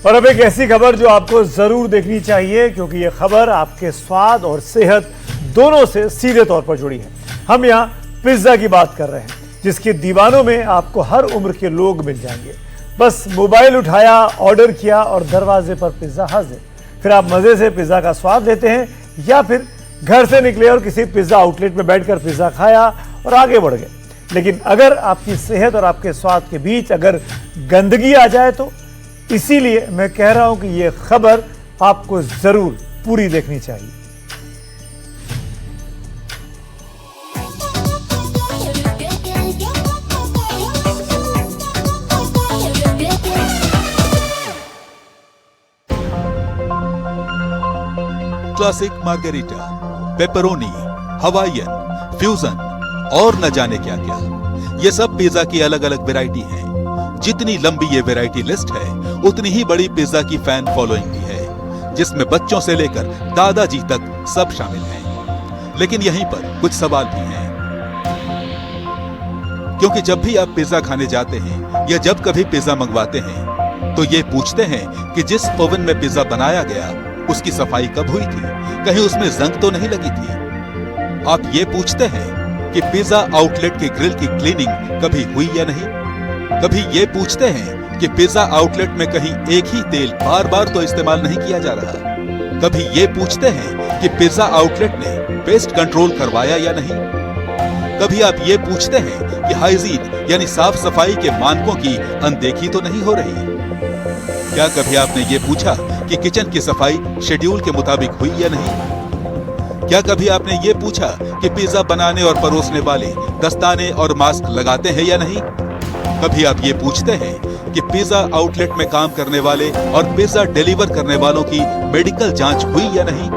और अब एक ऐसी खबर जो आपको जरूर देखनी चाहिए, क्योंकि ये खबर आपके स्वाद और सेहत दोनों से सीधे तौर पर जुड़ी है। हम यहाँ पिज्जा की बात कर रहे हैं, जिसके दीवानों में आपको हर उम्र के लोग मिल जाएंगे। बस मोबाइल उठाया, ऑर्डर किया और दरवाजे पर पिज्जा हाजिर। फिर आप मजे से पिज्जा का स्वाद लेते हैं, या फिर घर से निकले और किसी पिज्जा आउटलेट में बैठकर पिज्जा खाया और आगे बढ़ गए। लेकिन अगर आपकी सेहत और आपके स्वाद के बीच अगर गंदगी आ जाए तो, इसीलिए मैं कह रहा हूं कि यह खबर आपको जरूर पूरी देखनी चाहिए। Classic margherita, pepperoni, Hawaiian, fusion और न जाने क्या क्या, ये सब पिज्जा की अलग अलग वैरायटी हैं। जितनी लंबी ये वैरायटी लिस्ट है, उतनी ही बड़ी पिज्जा की फैन फॉलोइंग भी है, जिसमें बच्चों से लेकर दादाजी तक सब शामिल हैं। लेकिन यहीं पर कुछ सवाल भी हैं, क्योंकि जब भी आप पिज्जा खाने जाते हैं या जब कभी पिज्जा मंगवाते हैं, तो ये पूछते हैं कि जिस ओवन में पिज्जा बनाया गया उसकी सफाई कब हुई थी, कहीं उसमें जंग तो नहीं लगी थी। आप ये पूछते हैं कि पिज्जा आउटलेट के ग्रिल की क्लीनिंग कभी हुई या नहीं। कभी ये पूछते हैं कि पिज्जा आउटलेट में कहीं एक ही तेल बार बार तो इस्तेमाल नहीं किया जा रहा। कभी ये पूछते हैं कि पिज्जा आउटलेट ने पेस्ट कंट्रोल करवाया या नहीं। कभी आप ये पूछते हैं कि हाइजीन यानी साफ सफाई के मानकों की अनदेखी तो नहीं हो रही। क्या कभी आपने ये पूछा कि किचन की सफाई शेड्यूल के मुताबिक हुई या नहीं? क्या कभी आपने ये पूछा कि पिज्जा बनाने और परोसने वाले दस्ताने और मास्क लगाते हैं या नहीं? कभी आप ये पूछते हैं कि पिज्जा आउटलेट में काम करने वाले और पिज्जा डिलीवर करने वालों की मेडिकल जांच हुई या नहीं?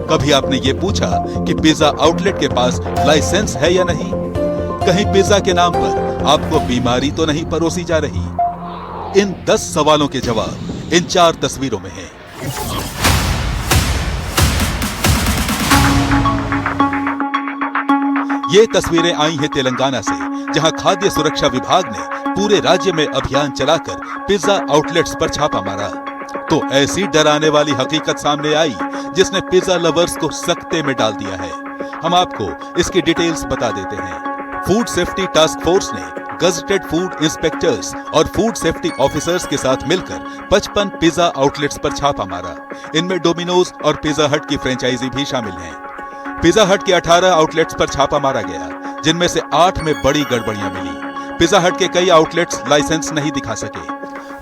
कभी आपने ये पूछा कि पिज्जा आउटलेट के पास लाइसेंस है या नहीं? कहीं पिज्जा के नाम पर आपको बीमारी तो नहीं परोसी जा रही? इन 10 सवालों के जवाब इन 4 तस्वीरों में हैं। ये तस्वीरें आई हैं तेलंगाना से, जहां खाद्य सुरक्षा विभाग ने पूरे राज्य में अभियान चलाकर पिज्जा आउटलेट्स पर छापा मारा। तो ऐसी डराने वाली हकीकत सामने आई जिसने पिज्जा लवर्स को सकते में डाल दिया है। हम आपको इसकी डिटेल्स बता देते हैं। फूड सेफ्टी टास्क फोर्स ने गजटेड फूड इंस्पेक्टर्स और फूड सेफ्टी ऑफिसर्स के साथ मिलकर 55 पिज्जा आउटलेट्स पर छापा मारा। इनमें डोमिनोज और पिज्जा हट की फ्रेंचाइजी भी शामिल हैं। पिज्जा हट के 18 आउटलेट्स पर छापा मारा गया, जिनमें से 8 में बड़ी गड़बड़ियां मिली। पिज्जा हट के कई आउटलेट्स लाइसेंस नहीं दिखा सके।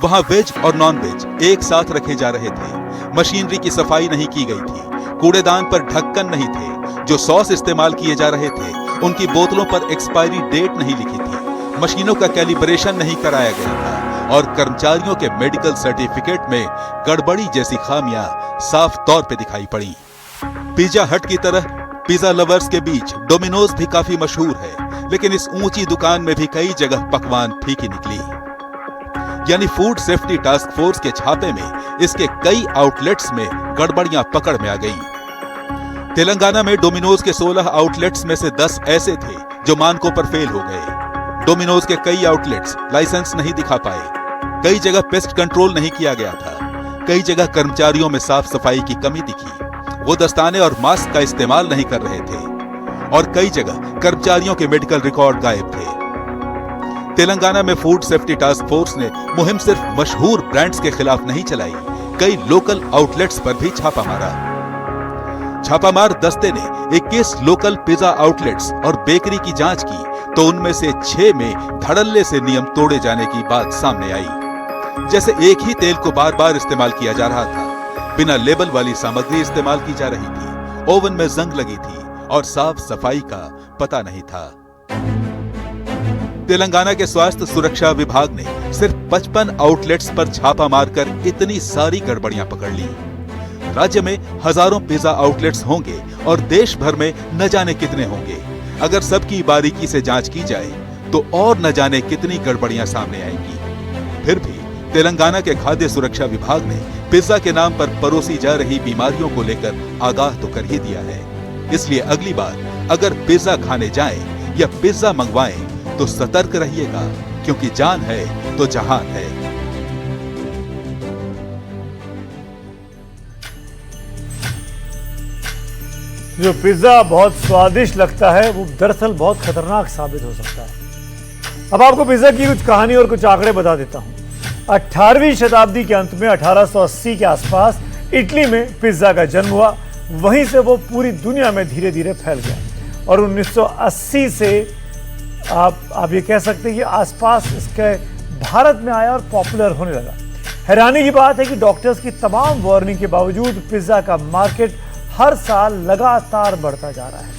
वहां वेज और नॉन वेज एक साथ रखे जा रहे थे। मशीनरी की सफाई नहीं की गई थी। कूड़ेदान पर ढक्कन नहीं थे। जो सॉस इस्तेमाल किए जा रहे थे, उनकी बोतलों पर एक्सपायरी डेट नहीं लिखी थी। मशीनों का कैलिब्रेशन नहीं कराया गया था और कर्मचारियों के मेडिकल सर्टिफिकेट में गड़बड़ी जैसी खामियां साफ तौर पे दिखाई पड़ी। पिज्जा हट की तरह पिज्जा लवर्स के बीच डोमिनोज भी काफी मशहूर है, लेकिन इस ऊंची दुकान में भी कई जगह पकवान फीकी निकली। यानी फूड सेफ्टी टास्क फोर्स के छापे में इसके कई आउटलेट्स में गड़बड़ियां पकड़ में आ गई। तेलंगाना में डोमिनोज के 16 आउटलेट्स में से 10 ऐसे थे जो मानकों पर फेल हो गए। डोमिनोज के कई आउटलेट्स लाइसेंस नहीं दिखा पाए। कई जगह पेस्ट कंट्रोल नहीं किया गया था। कई जगह कर्मचारियों में साफ सफाई की कमी दिखी। वो दस्ताने और मास्क का इस्तेमाल नहीं कर रहे थे और कई जगह कर्मचारियों के मेडिकल रिकॉर्ड गायब थे। तेलंगाना में फूड सेफ्टी टास्क फोर्स ने मुहिम सिर्फ मशहूर ब्रांड्स के खिलाफ नहीं चलाई, कई लोकल आउटलेट्स पर भी छापा मारा। छापामार दस्ते ने 21 लोकल पिज्जा आउटलेट्स और बेकरी की जांच की, तो उनमें से 6 में धड़ल्ले से नियम तोड़े जाने की बात सामने आई। जैसे एक ही तेल को बार बार इस्तेमाल किया जा रहा था, बिना लेबल वाली सामग्री इस्तेमाल की जा रही थी, ओवन में जंग लगी थी और साफ सफाई का पता नहीं था। तेलंगाना के स्वास्थ्य सुरक्षा विभाग ने सिर्फ 55 आउटलेट्स पर छापा मारकर इतनी सारी गड़बड़ियां पकड़ ली। राज्य में हजारों पिज्जा आउटलेट्स होंगे और देश भर में न जाने कितने होंगे। अगर सबकी बारीकी से जांच की जाए तो और न जाने कितनी गड़बड़ियां सामने आएंगी। फिर भी तेलंगाना के खाद्य सुरक्षा विभाग ने पिज्जा के नाम पर परोसी जा रही बीमारियों को लेकर आगाह तो कर ही दिया है। इसलिए अगली बार अगर पिज्जा खाने जाएं या पिज्जा मंगवाएं तो सतर्क रहिएगा, क्योंकि जान है तो जहान है। जो पिज्जा बहुत स्वादिष्ट लगता है वो दरअसल बहुत खतरनाक साबित हो सकता है। अब आपको पिज्जा की कुछ कहानी और कुछ आंकड़े बता देता हूं। 18वीं शताब्दी के अंत में 1880 के आसपास इटली में पिज्जा का जन्म हुआ। वहीं से वो पूरी दुनिया में धीरे धीरे फैल गया और 1980 से आप ये कह सकते हैं कि आसपास इसके भारत में आया और पॉपुलर होने लगा। हैरानी की बात है कि डॉक्टर्स की तमाम वार्निंग के बावजूद पिज्जा का मार्केट हर साल लगातार बढ़ता जा रहा है।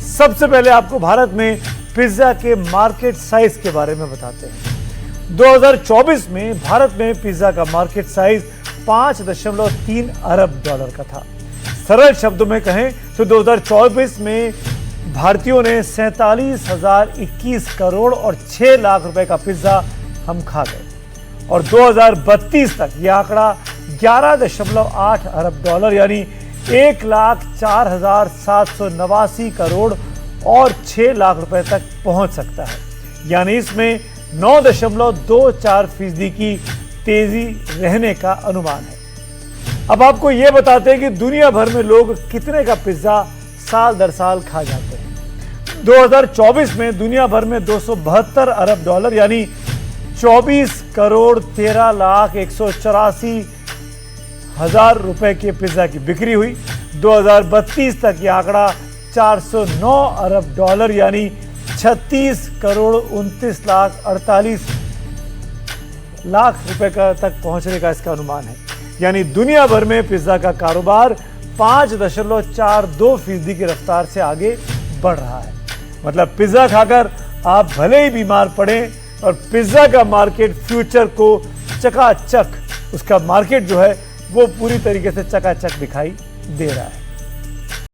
सबसे पहले आपको भारत में पिज्जा के मार्केट साइज के बारे में बताते हैं। 2024 में भारत में पिज्जा का मार्केट साइज 5.3 अरब डॉलर का था। सरल शब्दों में कहें तो 2024 में भारतीयों ने 47,021 करोड़ और 6 लाख रुपए का पिज्जा हम खा गए और 2032 तक यह आंकड़ा 11.8 अरब डॉलर यानी 1,04,789 करोड़ और 6 लाख रुपए तक पहुंच सकता है। यानी इसमें 9.24% की तेजी रहने का अनुमान है। अब आपको यह बताते हैं कि दुनिया भर में लोग कितने का पिज्जा साल दर साल खा जाते हैं। 2024 में दुनिया भर में 272 अरब डॉलर यानी 24 करोड़ 13 लाख 184 हजार रुपए के पिज्जा की बिक्री हुई। 2032 तक यह आंकड़ा 409 अरब डॉलर यानी 36 करोड़ 29 लाख 48 लाख रुपए का तक पहुंचने का इसका अनुमान है। यानी दुनिया भर में पिज्जा का कारोबार 5.42% की रफ्तार से आगे बढ़ रहा है। मतलब पिज्जा खाकर आप भले ही बीमार पड़े और पिज्जा का मार्केट फ्यूचर को चकाचक उसका मार्केट जो है वो पूरी तरीके से चकाचक दिखाई दे रहा है।